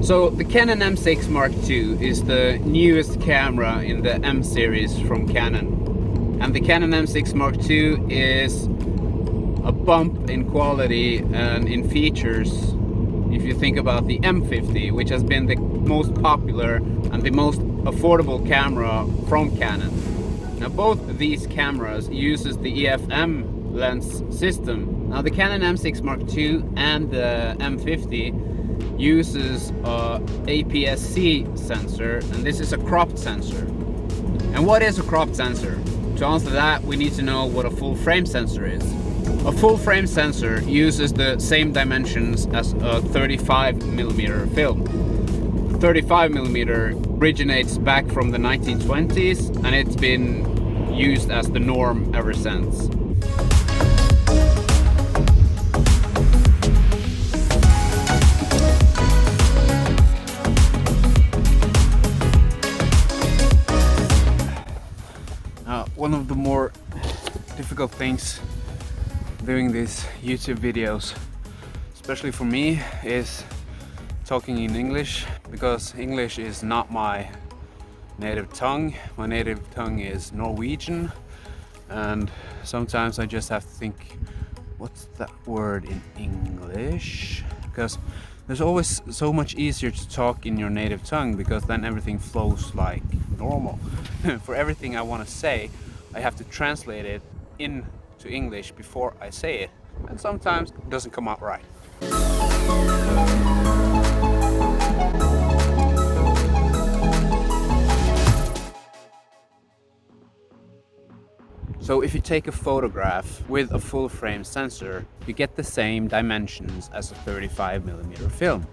So the Canon M6 Mark II is the newest camera in the M series from Canon. And the Canon M6 Mark II is a bump in quality and in features if you think about the M50, which has been the most popular and the most affordable camera from Canon. Now both of these cameras uses the EF-M lens system. Now the Canon M6 Mark II and the M50 uses a APS-C sensor, and this is a cropped sensor. And what is a cropped sensor? To answer that, we need to know what a full frame sensor is. A full frame sensor uses the same dimensions as a 35mm film. 35mm originates back from the 1920s, and it's been used as the norm ever since. One of the more difficult things doing these YouTube videos, especially for me, is talking in English, because English is not my native tongue. My native tongue is Norwegian, and sometimes I just have to think, what's that word in English? Because there's always so much easier to talk in your native tongue, because then everything flows like normal. For everything I want to say, I have to translate it into English before I say it, and sometimes it doesn't come out right. So if you take a photograph with a full frame sensor, you get the same dimensions as a 35mm film.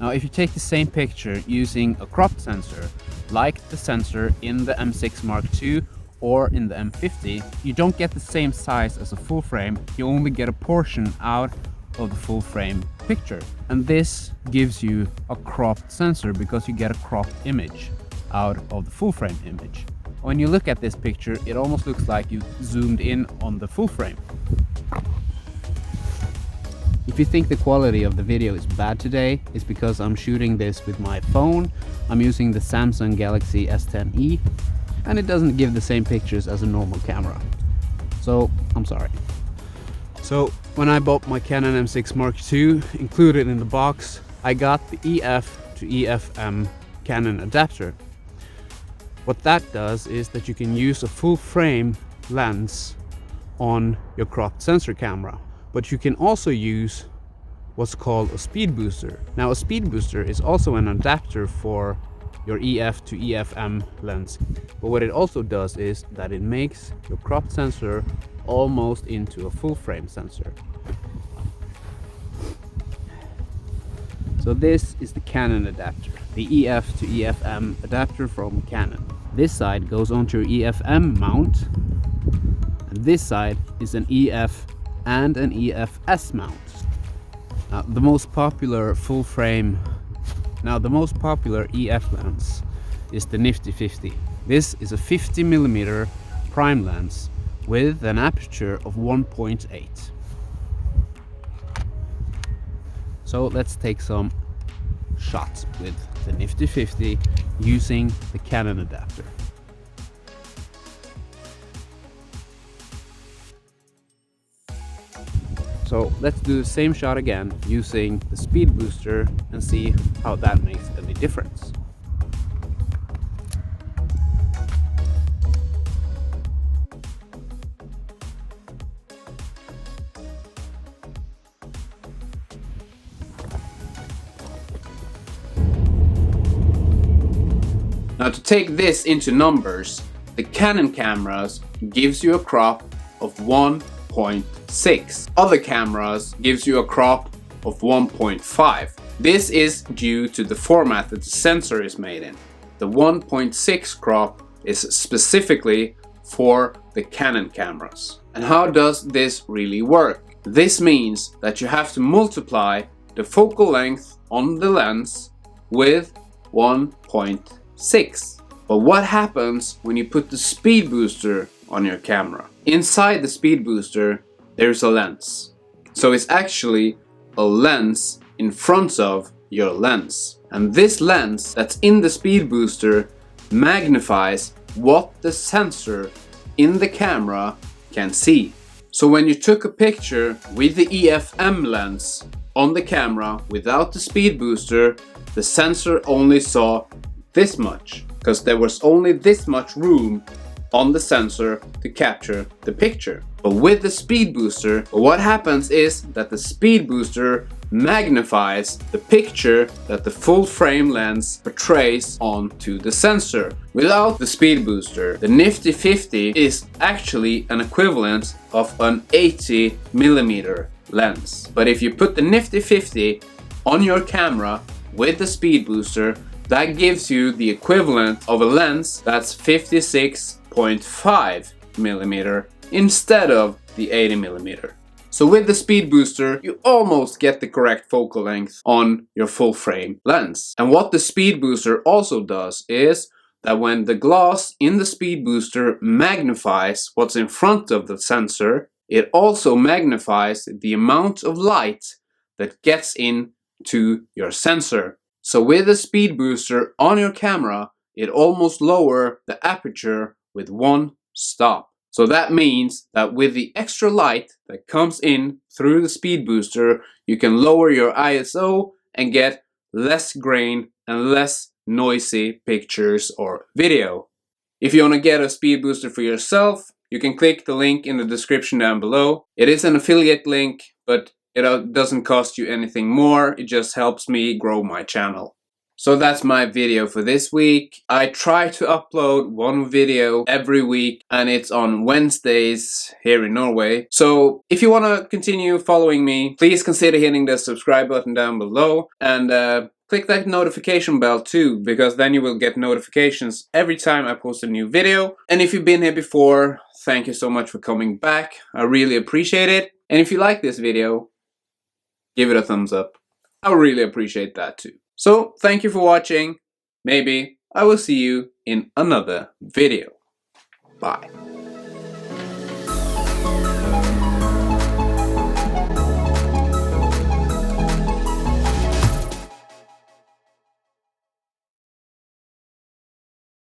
Now if you take the same picture using a cropped sensor, like the sensor in the M6 Mark II or in the M50, you don't get the same size as a full frame, you only get a portion out of the full frame picture. And this gives you a cropped sensor because you get a cropped image out of the full frame image. When you look at this picture, it almost looks like you zoomed in on the full frame. If you think the quality of the video is bad today, it's because I'm shooting this with my phone. I'm using the Samsung Galaxy S10e, and it doesn't give the same pictures as a normal camera. So I'm sorry. So when I bought my Canon M6 Mark II, included in the box, I got the EF to EF-M Canon adapter. What that does is that you can use a full frame lens on your cropped sensor camera, but you can also use what's called a speed booster. Now a speed booster is also an adapter for your EF to EF-M lens, but what it also does is that it makes your cropped sensor almost into a full frame sensor. So this is the Canon adapter, the EF to EF-M adapter from Canon. This side goes onto your EF-M mount, and this side is an EF and an EF-S mount. Now the most popular EF lens is the Nifty 50. This is a 50mm prime lens with an aperture of 1.8. So let's take some shots with the Nifty 50 using the Canon adapter. So let's do the same shot again using the speed booster and see how that makes any difference. Now to take this into numbers, the Canon cameras gives you a crop of 1.6. Other cameras gives you a crop of 1.5. This is due to the format that the sensor is made in. The 1.6 crop is specifically for the Canon cameras. And how does this really work? This means that you have to multiply the focal length on the lens with 1.6. But what happens when you put the speed booster on your camera? Inside the speed booster there's a lens. So it's actually a lens in front of your lens. And this lens that's in the speed booster magnifies what the sensor in the camera can see. So when you took a picture with the EF-M lens on the camera without the speed booster, the sensor only saw this much, because there was only this much room on the sensor to capture the picture. But with the speed booster, what happens is that the speed booster magnifies the picture that the full frame lens portrays onto the sensor. Without the speed booster, the Nifty 50 is actually an equivalent of an 80mm lens. But if you put the Nifty 50 on your camera with the speed booster, that gives you the equivalent of a lens that's 56.5mm instead of the 80mm. So with the speed booster, you almost get the correct focal length on your full frame lens. And what the speed booster also does is that when the glass in the speed booster magnifies what's in front of the sensor, it also magnifies the amount of light that gets into your sensor. So with the speed booster on your camera, it almost lowers the aperture with one stop. So that means that with the extra light that comes in through the speed booster, you can lower your ISO and get less grain and less noisy pictures or video. If you want to get a speed booster for yourself, you can click the link in the description down below. It is an affiliate link, but it doesn't cost you anything more. It just helps me grow my channel. So that's my video for this week. I try to upload one video every week, and it's on Wednesdays here in Norway. So if you want to continue following me, please consider hitting the subscribe button down below, and click that notification bell too, because then you will get notifications every time I post a new video. And if you've been here before, thank you so much for coming back. I really appreciate it. And if you like this video, give it a thumbs up. I would really appreciate that too. So, thank you for watching. Maybe I will see you in another video. Bye.